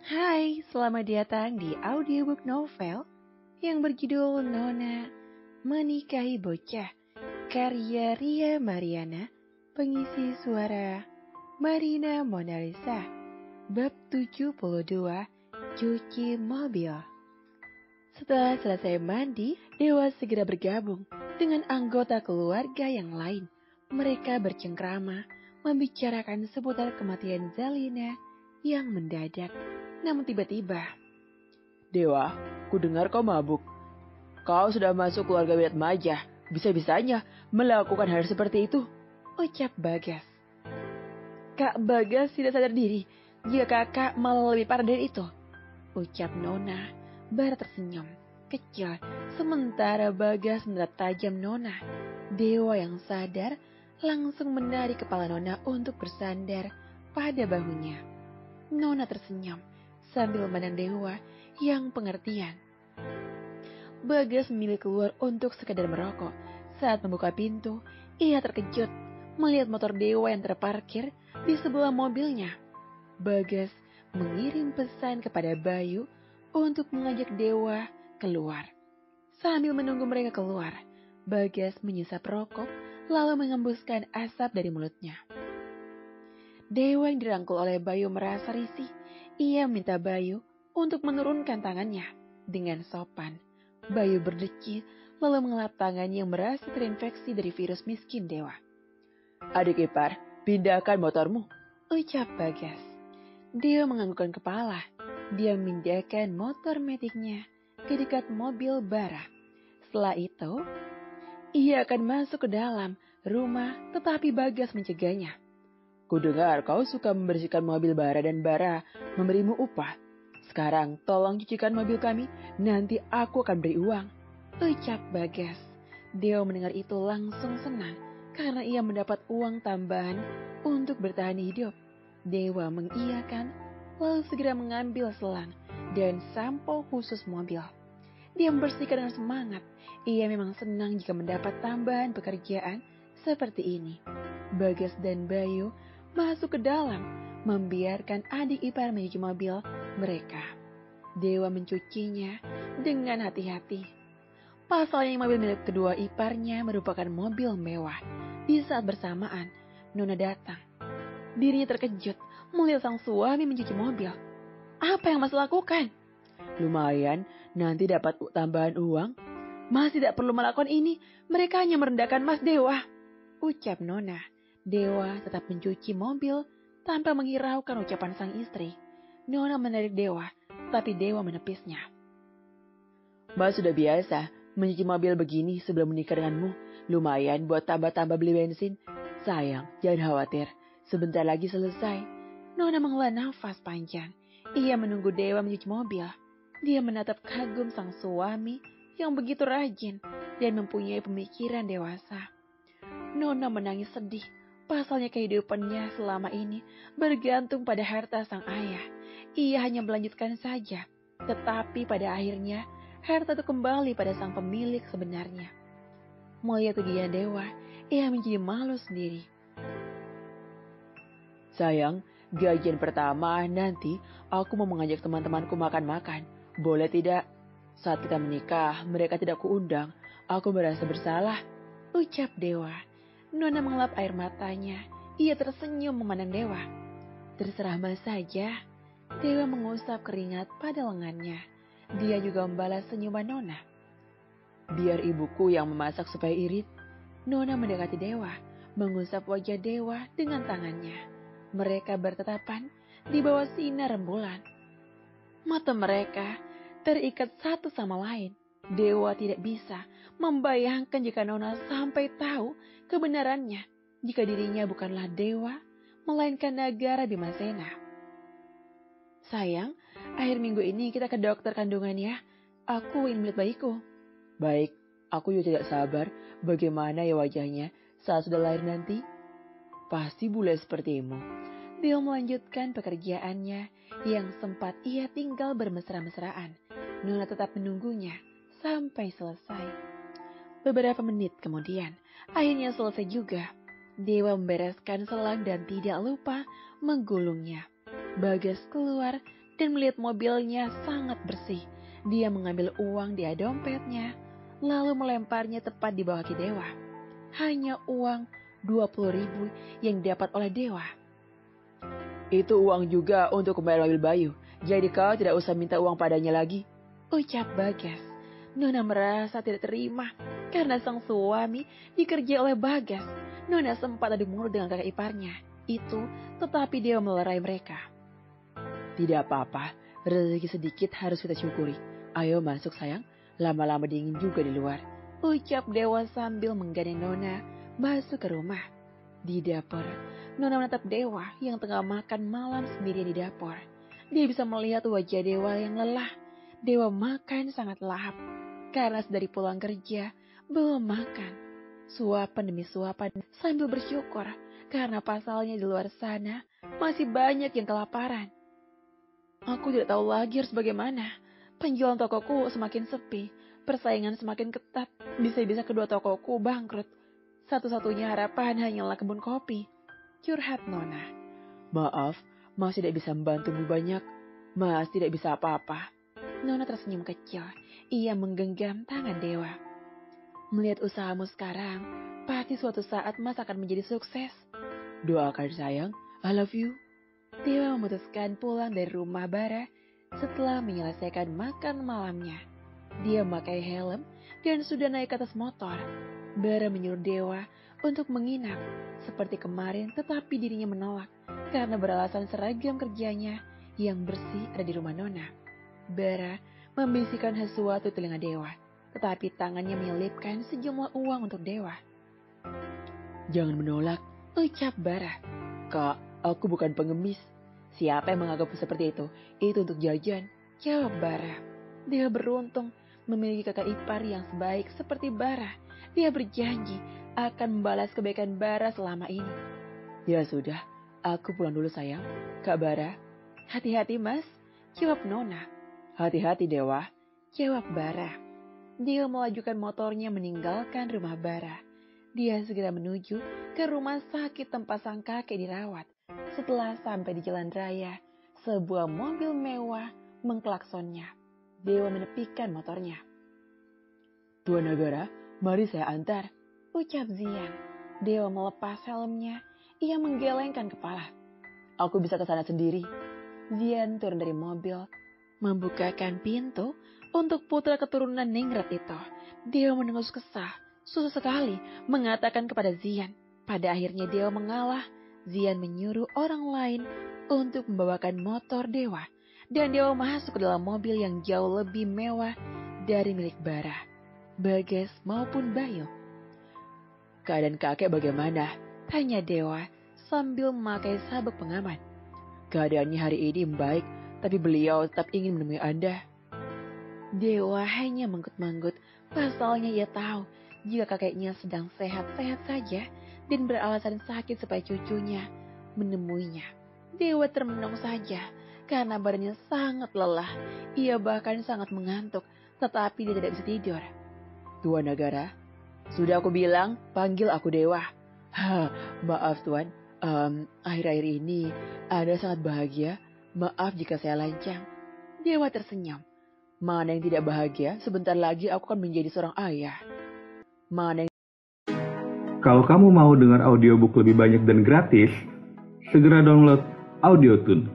Hai, selamat datang di audiobook novel yang berjudul Nona Menikahi Bocah, karya Ria Mariana, pengisi suara Marina Monalisa, bab 72, cuci mobil. Setelah selesai mandi, Dewa segera bergabung dengan anggota keluarga yang lain. Mereka bercengkrama, membicarakan seputar kematian Zalina yang mendadak. Namun tiba-tiba, Dewa, ku dengar kau mabuk. Kau sudah masuk keluarga Wirat Majah. Bisa-bisanya melakukan hal seperti itu. ucap Bagas. Kak Bagas tidak sadar diri jika kakak malah lebih parah dari itu, ucap Nona. Bara tersenyum kecil sementara Bagas menatap tajam Nona. Dewa yang sadar langsung menarik kepala Nona untuk bersandar pada bahunya. Nona tersenyum sambil memandang Dewa yang pengertian. Bagas memilih keluar untuk sekadar merokok. Saat membuka pintu, ia terkejut melihat motor Dewa yang terparkir di sebelah mobilnya. Bagas mengirim pesan kepada Bayu untuk mengajak Dewa keluar. Sambil menunggu mereka keluar, Bagas menyisap rokok lalu mengembuskan asap dari mulutnya. Dewa yang dirangkul oleh Bayu merasa risih. Ia minta Bayu untuk menurunkan tangannya. Dengan sopan, Bayu berdecil lalu mengelap tangannya yang merasa terinfeksi dari virus miskin Dewa. Adik ipar, pindahkan motormu, ucap Bagas. Dewa menganggukkan kepala. Dia memindahkan motor metiknya ke dekat mobil Bara. Setelah itu, ia akan masuk ke dalam rumah tetapi Bagas mencegahnya. Ku dengar kau suka membersihkan mobil Bara dan Bara memberimu upah. Sekarang tolong cucikan mobil kami, nanti aku akan beri uang, ucap Bagas. Dewa mendengar itu langsung senang karena ia mendapat uang tambahan untuk bertahan hidup. Dewa mengiyakan lalu segera mengambil selang dan sampo khusus mobil. Dia membersihkan dengan semangat. Ia memang senang jika mendapat tambahan pekerjaan seperti ini. Bagas dan Bayu masuk ke dalam, membiarkan adik ipar mencuci mobil mereka. Dewa mencucinya dengan hati-hati. Pasalnya mobil milik kedua iparnya merupakan mobil mewah. Di saat bersamaan, Nona datang. Dirinya terkejut melihat sang suami mencuci mobil. Apa yang Mas lakukan? Lumayan, nanti dapat tambahan uang. Mas tidak perlu melakukan ini, mereka hanya merendahkan Mas Dewa, ucap Nona. Dewa tetap mencuci mobil tanpa menghiraukan ucapan sang istri. Nona menarik Dewa, tapi Dewa menepisnya. Mas sudah biasa mencuci mobil begini sebelum menikah denganmu. Lumayan buat tambah-tambah beli bensin. Sayang, jangan khawatir. Sebentar lagi selesai. Nona menghela nafas panjang. Ia menunggu Dewa mencuci mobil. Dia menatap kagum sang suami yang begitu rajin dan mempunyai pemikiran dewasa. Nona menangis sedih. Pasalnya kehidupannya selama ini bergantung pada harta sang ayah. Ia hanya melanjutkan saja. Tetapi pada akhirnya, harta itu kembali pada sang pemilik sebenarnya. Melihat kegiatan Dewa, ia menjadi malu sendiri. Sayang, gajian pertama nanti aku mau mengajak teman-temanku makan-makan. Boleh tidak? Saat kita menikah, mereka tidak kuundang. Aku merasa bersalah, ucap Dewa. Nona mengelap air matanya. Ia tersenyum memandang Dewa. Terserah Mas saja. Dewa mengusap keringat pada lengannya. Dia juga membalas senyuman Nona. Biar ibuku yang memasak supaya irit. Nona mendekati Dewa, mengusap wajah Dewa dengan tangannya. Mereka bertatapan di bawah sinar rembulan. Mata mereka terikat satu sama lain. Dewa tidak bisa membayangkan jika Nona sampai tahu kebenarannya, jika dirinya bukanlah Dewa, melainkan Nagara Bimasena. Sayang, akhir minggu ini kita ke dokter kandungan ya. Aku ingin melihat bayiku. Baik, aku juga tidak sabar bagaimana ya wajahnya saat sudah lahir nanti. Pasti bule sepertimu. Dia melanjutkan pekerjaannya yang sempat ia tinggal bermesra-mesraan. Nona tetap menunggunya sampai selesai. Beberapa menit kemudian, akhirnya selesai juga. Dewa membereskan selang dan tidak lupa menggulungnya. Bagas keluar dan melihat mobilnya sangat bersih. Dia mengambil uang di dompetnya, lalu melemparnya tepat di bawah kaki Dewa. Hanya uang 20.000 yang didapat oleh Dewa. Itu uang juga untuk membayar mobil Bayu. Jadi kau tidak usah minta uang padanya lagi, ucap Bagas. Nona merasa tidak terima karena sang suami dikerjai oleh Bagas. Nona sempat adu mulut dengan kakak iparnya itu, tetapi Dewa melerai mereka. Tidak apa-apa, rezeki sedikit harus kita syukuri. Ayo masuk sayang, lama-lama dingin juga di luar, ucap Dewa sambil menggandeng Nona masuk ke rumah. Di dapur, Nona menatap Dewa yang tengah makan malam sendirian di dapur. Dia bisa melihat wajah Dewa yang lelah. Dewa makan sangat lahap karena sedari pulang kerja belum makan. Suapan demi suapan sambil bersyukur karena pasalnya di luar sana masih banyak yang kelaparan. Aku tidak tahu lagi harus bagaimana. Penjualan tokoku semakin sepi, persaingan semakin ketat. Bisa-bisa kedua tokoku bangkrut. Satu-satunya harapan hanyalah kebun kopi. Curhat Nona. Maaf, Mas tidak bisa membantumu banyak. Mas tidak bisa apa-apa. Nona tersenyum kecil. Ia menggenggam tangan Dewa. Melihat usahamu sekarang, pasti suatu saat Mas akan menjadi sukses. Doakan sayang, I love you. Dewa memutuskan pulang dari rumah Bara setelah menyelesaikan makan malamnya. Dia memakai helm dan sudah naik ke atas motor. Bara menyuruh Dewa untuk menginap seperti kemarin, tetapi dirinya menolak karena beralasan seragam kerjanya yang bersih ada di rumah Nona. Bara membisikkan sesuatu di telinga Dewa, tetapi tangannya menyelipkan sejumlah uang untuk Dewa. Jangan menolak, ucap Bara. Kak, aku bukan pengemis. Siapa yang menganggapku seperti itu? Itu untuk jajan, jawab Bara. Dia beruntung memiliki kakak ipar yang sebaik seperti Bara. Dia berjanji akan membalas kebaikan Bara selama ini. Ya sudah, aku pulang dulu sayang. Kak Bara. Hati-hati Mas, jawab Nona. Hati-hati Dewa, jawab Bara. Dia melajukan motornya meninggalkan rumah Bara. Dia segera menuju ke rumah sakit tempat sang kakek dirawat. Setelah sampai di jalan raya, sebuah mobil mewah mengklaksonnya. Dewa menepikan motornya. Tuan Nagara, mari saya antar, ucap Zian. Dewa melepas helmnya. Ia menggelengkan kepala. Aku bisa ke sana sendiri. Zian turun dari mobil, membukakan pintu untuk putra keturunan Ningrat itu. Dewa menengus kesah, susah sekali mengatakan kepada Zian. Pada akhirnya Dewa mengalah. Zian menyuruh orang lain untuk membawakan motor Dewa. Dan Dewa masuk ke dalam mobil yang jauh lebih mewah dari milik Bara, Bagas maupun Bayu. Keadaan kakek bagaimana? Tanya Dewa sambil memakai sabuk pengaman. Keadaannya hari ini membaik, tapi beliau tetap ingin menemui Anda. Dewa hanya manggut-manggut, pasalnya ia tahu jika kakeknya sedang sehat-sehat saja dan beralasan sakit supaya cucunya menemuinya. Dewa termenung saja karena badannya sangat lelah. Ia bahkan sangat mengantuk, tetapi dia tidak bisa tidur. Tuan Nagara, sudah aku bilang panggil aku Dewa. Maaf Tuan, akhir-akhir ini Anda sangat bahagia. Maaf jika saya lancang. Dewa tersenyum. Mana yang tidak bahagia, sebentar lagi aku akan menjadi seorang ayah. Mana yang... Kalau kamu mau dengar audiobook lebih banyak dan gratis, segera download Audiotune.